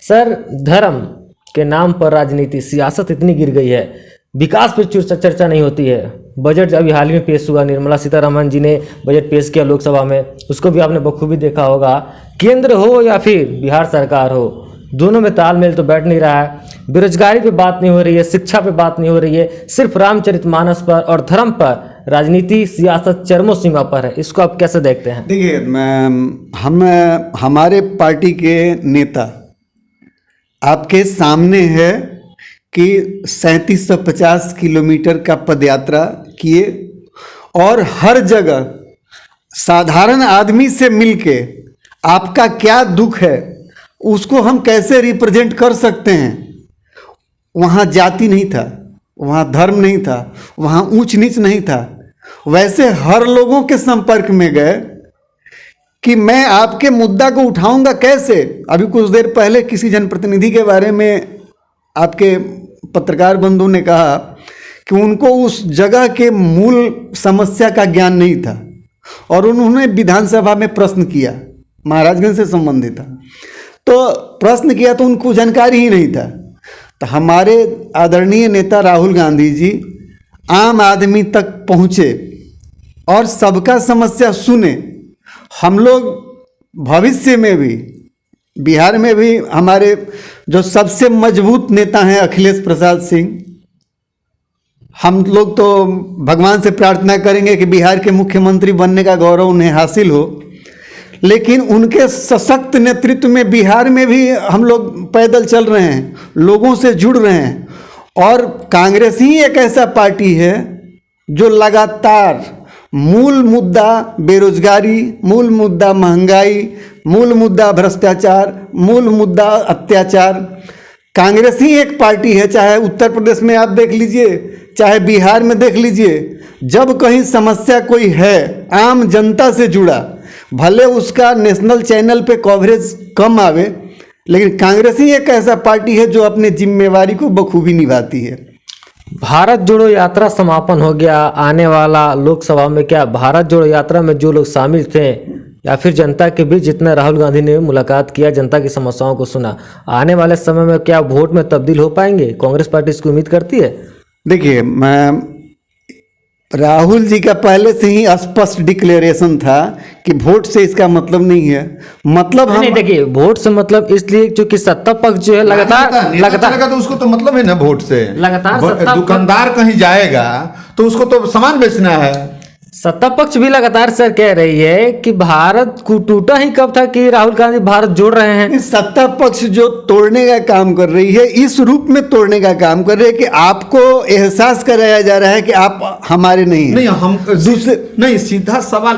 Sir, धर्म के नाम पर राजनीति सियासत इतनी गिर गई है, विकास पर चर्चा नहीं होती है। बजट अभी हाल ही में पेश हुआ, निर्मला सीतारमण जी ने बजट पेश किया लोकसभा में, उसको भी आपने बखूबी देखा होगा। केंद्र हो या फिर बिहार सरकार हो, दोनों में तालमेल तो बैठ नहीं रहा है। बेरोजगारी पे बात नहीं हो रही है, शिक्षा पे बात नहीं हो रही है, सिर्फ रामचरितमानस पर और धर्म पर राजनीति सियासत चरमो सीमा पर है। इसको आप कैसे देखते हैं? देखिए, हमारे पार्टी के नेता आपके सामने है कि 3750 किलोमीटर का पदयात्रा किए और हर जगह साधारण आदमी से मिलके आपका क्या दुख है उसको हम कैसे रिप्रेजेंट कर सकते हैं। वहाँ जाति नहीं था, वहाँ धर्म नहीं था, वहाँ ऊंच नीच नहीं था। वैसे हर लोगों के संपर्क में गए कि मैं आपके मुद्दा को उठाऊंगा कैसे। अभी कुछ देर पहले किसी जनप्रतिनिधि के बारे में आपके पत्रकार बंधु ने कहा कि उनको उस जगह के मूल समस्या का ज्ञान नहीं था और उन्होंने विधानसभा में प्रश्न किया, महाराजगंज से संबंधित था, तो प्रश्न किया तो उनको जानकारी ही नहीं था। तो हमारे आदरणीय नेता राहुल गांधी जी आम आदमी तक पहुँचे और सबका समस्या सुने। हम लोग भविष्य में भी बिहार में भी हमारे जो सबसे मजबूत नेता हैं अखिलेश प्रसाद सिंह, हम लोग तो भगवान से प्रार्थना करेंगे कि बिहार के मुख्यमंत्री बनने का गौरव उन्हें हासिल हो, लेकिन उनके सशक्त नेतृत्व में बिहार में भी हम लोग पैदल चल रहे हैं, लोगों से जुड़ रहे हैं। और कांग्रेस ही एक ऐसा पार्टी है जो लगातार मूल मुद्दा बेरोजगारी, मूल मुद्दा महंगाई, मूल मुद्दा भ्रष्टाचार, मूल मुद्दा अत्याचार, कांग्रेस ही एक पार्टी है, चाहे उत्तर प्रदेश में आप देख लीजिए, चाहे बिहार में देख लीजिए। जब कहीं समस्या कोई है आम जनता से जुड़ा, भले उसका नेशनल चैनल पे कवरेज कम आवे, लेकिन कांग्रेस ही एक ऐसा पार्टी है जो अपनी जिम्मेवारी को बखूबी निभाती है। भारत जोड़ो यात्रा समापन हो गया, आने वाला लोकसभा में क्या भारत जोड़ो यात्रा में जो लोग शामिल थे या फिर जनता के बीच जितना राहुल गांधी ने मुलाकात किया, जनता की समस्याओं को सुना, आने वाले समय में क्या वोट में तब्दील हो पाएंगे? कांग्रेस पार्टी इसकी उम्मीद करती है? देखिए, मैं राहुल जी का पहले से ही स्पष्ट डिक्लेरेशन था कि वोट से इसका मतलब नहीं है। मतलब हम नहीं, देखिए, वोट से मतलब इसलिए क्योंकि सत्ता पक्ष जो है लगातार तो उसको तो मतलब है ना वोट से। लगातार दुकानदार कहीं जाएगा तो उसको तो सामान बेचना है। सत्ता पक्ष भी लगातार सर कह रही है कि भारत को टूटा ही कब था कि राहुल गांधी भारत जोड़ रहे हैं। सत्ता पक्ष जो तोड़ने का काम कर रही है, इस रूप में तोड़ने का काम कर रही है कि आपको एहसास कराया जा रहा है कि आप हमारे नहीं हैं। नहीं, हम दूसरे नहीं, सीधा सवाल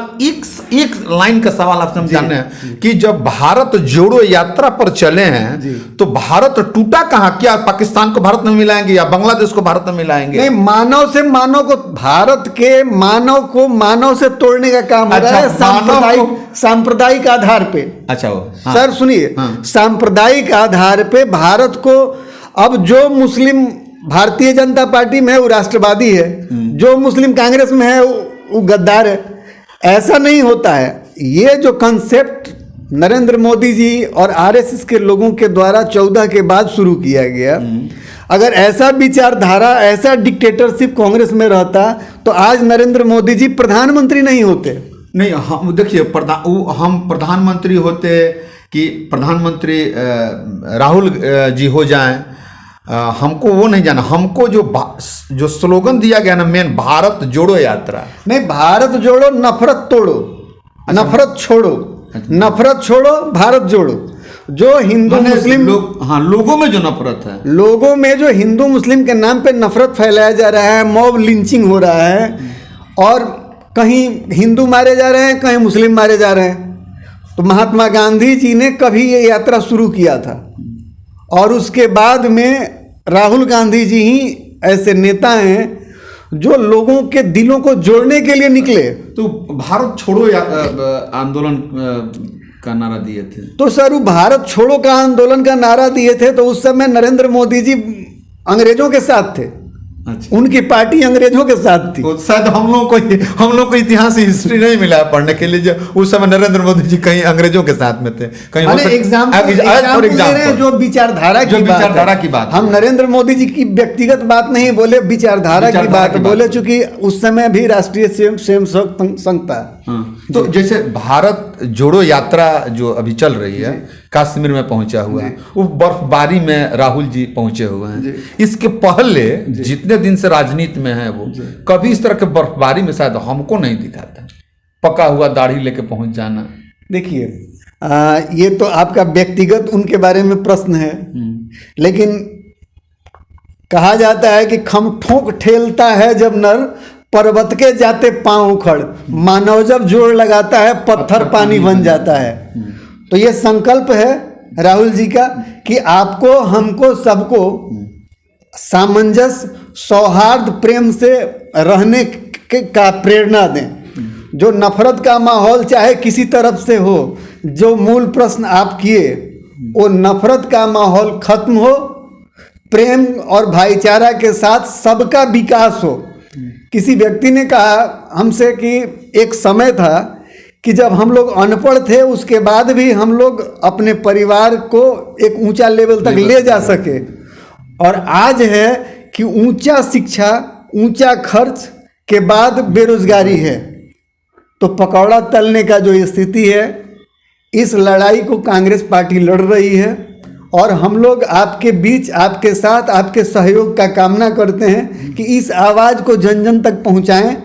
एक लाइन का सवाल आप समझाने हैं कि जब भारत जोड़ो यात्रा पर चले हैं तो भारत टूटा कहाँ? क्या पाकिस्तान को भारत में मिलाएंगे या बांग्लादेश को भारत में मिलाएंगे? नहीं, मानव से मानव को, भारत के मानव को मानव से तोड़ने का काम हो रहा है सांप्रदायिक आधार पे। अच्छा, हाँ। सर सुनिए, सांप्रदायिक आधार पे भारत को, अब जो मुस्लिम भारतीय जनता पार्टी में है वो राष्ट्रवादी है, जो मुस्लिम कांग्रेस में है वो गद्दार है। ऐसा नहीं होता है। ये जो कंसेप्ट नरेंद्र मोदी जी और आरएसएस के लोगों के द्वारा 14 के बाद शुरू किया गया, अगर ऐसा विचारधारा, ऐसा डिक्टेटरशिप कांग्रेस में रहता तो आज नरेंद्र मोदी जी प्रधानमंत्री नहीं होते। नहीं, हम देखिए, हम प्रधानमंत्री होते कि प्रधानमंत्री राहुल जी हो जाएं, हमको वो नहीं जाना। हमको जो स्लोगन दिया गया ना, मेन भारत जोड़ो यात्रा। नहीं, भारत जोड़ो नफरत तोड़ो। अच्छा, नफरत छोड़ो। अच्छा, नफरत छोड़ो भारत जोड़ो। जो हिंदू मुस्लिम लोगों में जो नफरत है, लोगों में जो हिंदू मुस्लिम के नाम पे नफरत फैलाया जा रहा है, मॉब लिंचिंग हो रहा है और कहीं हिंदू मारे जा रहे हैं, कहीं मुस्लिम मारे जा रहे हैं। तो महात्मा गांधी जी ने कभी ये यात्रा शुरू किया था और उसके बाद में राहुल गांधी जी ही ऐसे नेता हैं जो लोगों के दिलों को जोड़ने के लिए निकले। तो भारत छोड़ो आंदोलन का नारा दिए थे। तो सर, वो भारत छोड़ो का आंदोलन का नारा दिए थे तो उस समय नरेंद्र मोदी जी अंग्रेजों के साथ थे। अच्छा। उनकी पार्टी अंग्रेजों के साथ थी। तो शायद हम लोग को इतिहास हिस्ट्री नहीं मिला है पढ़ने के लिए, जो उस समय नरेंद्र मोदी जी कहीं अंग्रेजों के साथ में थे, कहीं जो विचारधारा की बात हम नरेंद्र मोदी जी की व्यक्तिगत बात नहीं बोले, विचारधारा की बात बोले, चूंकि उस समय भी राष्ट्रीय स्वयं संघ था। तो जैसे भारत जोड़ो यात्रा जो अभी चल रही है, कश्मीर में पहुंचा हुआ है, वो बर्फबारी में राहुल जी पहुंचे हुए हैं। इसके पहले जितने दिन से राजनीति में है वो कभी इस तरह के बर्फबारी में शायद हमको नहीं दिखा था, पका हुआ दाढ़ी लेके पहुंच जाना। देखिए, ये तो आपका व्यक्तिगत उनके बारे में प्रश्न है, लेकिन कहा जाता है कि खम ठोक ठेलता है जब नर, पर्वत के जाते पांव उखड़, मानव जब जोड़ लगाता है पत्थर पानी बन जाता है। तो ये संकल्प है राहुल जी का कि आपको, हमको, सबको सामंजस्य, सौहार्द, प्रेम से रहने का प्रेरणा दें। जो नफरत का माहौल चाहे किसी तरफ से हो, जो मूल प्रश्न आप किए, वो नफरत का माहौल खत्म हो, प्रेम और भाईचारा के साथ सबका विकास हो। किसी व्यक्ति ने कहा हमसे कि एक समय था कि जब हम लोग अनपढ़ थे, उसके बाद भी हम लोग अपने परिवार को एक ऊंचा लेवल तक ले जा सके, और आज है कि ऊंचा शिक्षा, ऊंचा खर्च के बाद बेरोजगारी है। तो पकौड़ा तलने का जो स्थिति है, इस लड़ाई को कांग्रेस पार्टी लड़ रही है, और हम लोग आपके बीच, आपके साथ, आपके सहयोग का कामना करते हैं कि इस आवाज़ को जन जन तक पहुंचाएं,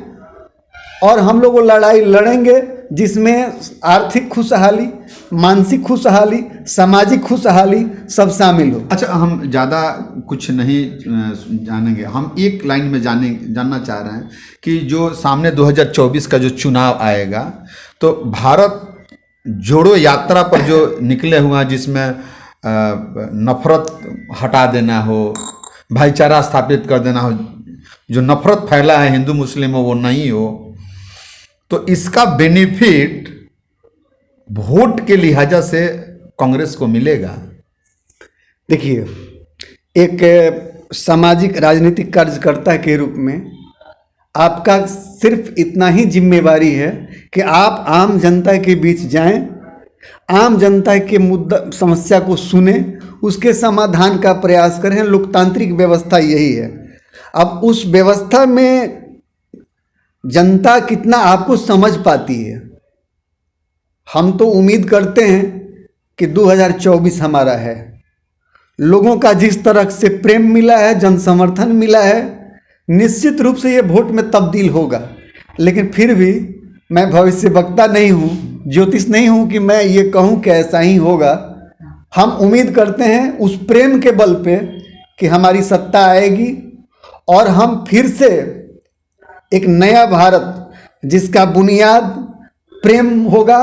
और हम लोग वो लड़ाई लड़ेंगे जिसमें आर्थिक खुशहाली, मानसिक खुशहाली, सामाजिक खुशहाली सब शामिल हो। अच्छा, हम ज़्यादा कुछ नहीं जानेंगे, हम एक लाइन में जानना चाह रहे हैं कि जो सामने 2024 का जो चुनाव आएगा, तो भारत जोड़ो यात्रा पर जो निकले हुआ, जिसमें नफरत हटा देना हो, भाईचारा स्थापित कर देना हो, जो नफरत फैला है हिंदू मुस्लिम में वो नहीं हो, तो इसका बेनिफिट वोट के लिहाजा से कांग्रेस को मिलेगा। देखिए, एक सामाजिक राजनीतिक कार्यकर्ता के रूप में आपका सिर्फ इतना ही जिम्मेवारी है कि आप आम जनता के बीच जाएं, आम जनता के मुद्दा समस्या को सुने, उसके समाधान का प्रयास करें। लोकतांत्रिक व्यवस्था यही है। अब उस व्यवस्था में जनता कितना आपको समझ पाती है, हम तो उम्मीद करते हैं कि 2024 हमारा है। लोगों का जिस तरह से प्रेम मिला है, जन समर्थन मिला है, निश्चित रूप से ये वोट में तब्दील होगा। लेकिन फिर भी मैं भविष्यवक्ता नहीं हूँ, ज्योतिष नहीं हूँ कि मैं ये कहूँ कि ऐसा ही होगा। हम उम्मीद करते हैं उस प्रेम के बल पे कि हमारी सत्ता आएगी, और हम फिर से एक नया भारत, जिसका बुनियाद प्रेम होगा,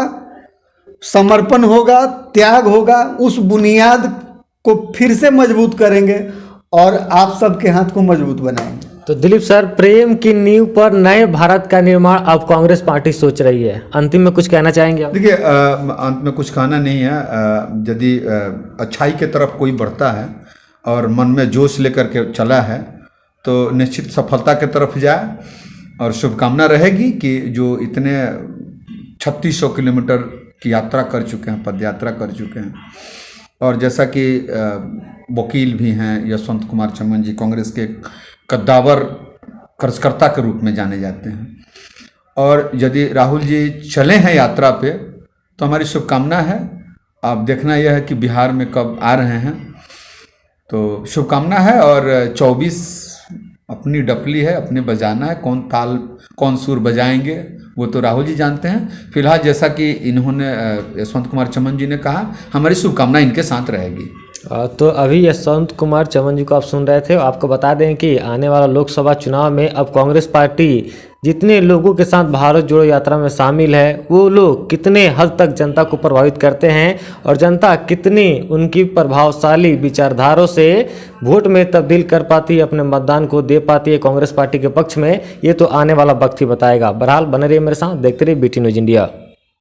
समर्पण होगा, त्याग होगा, उस बुनियाद को फिर से मजबूत करेंगे और आप सबके हाथ को मजबूत बनाएंगे। तो दिलीप सर, प्रेम की नींव पर नए भारत का निर्माण अब कांग्रेस पार्टी सोच रही है। अंतिम में कुछ कहना चाहेंगे आप? देखिए, अंत में कुछ कहना नहीं है। यदि अच्छाई की तरफ कोई बढ़ता है और मन में जोश लेकर के चला है, तो निश्चित सफलता की तरफ जाए, और शुभकामना रहेगी कि जो इतने 3600 किलोमीटर की यात्रा कर चुके हैं, पद यात्रा कर चुके हैं, और जैसा कि वकील भी हैं यशवंत कुमार चमन जी, कांग्रेस के कद्दावर कार्यकर्ता के रूप में जाने जाते हैं, और यदि राहुल जी चले हैं यात्रा पे, तो हमारी शुभकामना है। अब देखना यह है कि बिहार में कब आ रहे हैं, तो शुभकामना है। और 24 अपनी डफली है, अपने बजाना है, कौन ताल कौन सुर बजाएंगे वो तो राहुल जी जानते हैं। फिलहाल जैसा कि इन्होंने यशवंत कुमार चमन जी ने कहा, हमारी शुभकामना इनके साथ रहेगी। तो अभी यशवंत कुमार चमन जी को आप सुन रहे थे। आपको बता दें कि आने वाला लोकसभा चुनाव में अब कांग्रेस पार्टी जितने लोगों के साथ भारत जोड़ो यात्रा में शामिल है, वो लोग कितने हद तक जनता को प्रभावित करते हैं, और जनता कितनी उनकी प्रभावशाली विचारधारों से वोट में तब्दील कर पाती है, अपने मतदान को दे पाती है कांग्रेस पार्टी के पक्ष में, ये तो आने वाला वक्त ही बताएगा। बहरहाल बने रहिए मेरे साथ, देखते रहिए BT न्यूज़ इंडिया।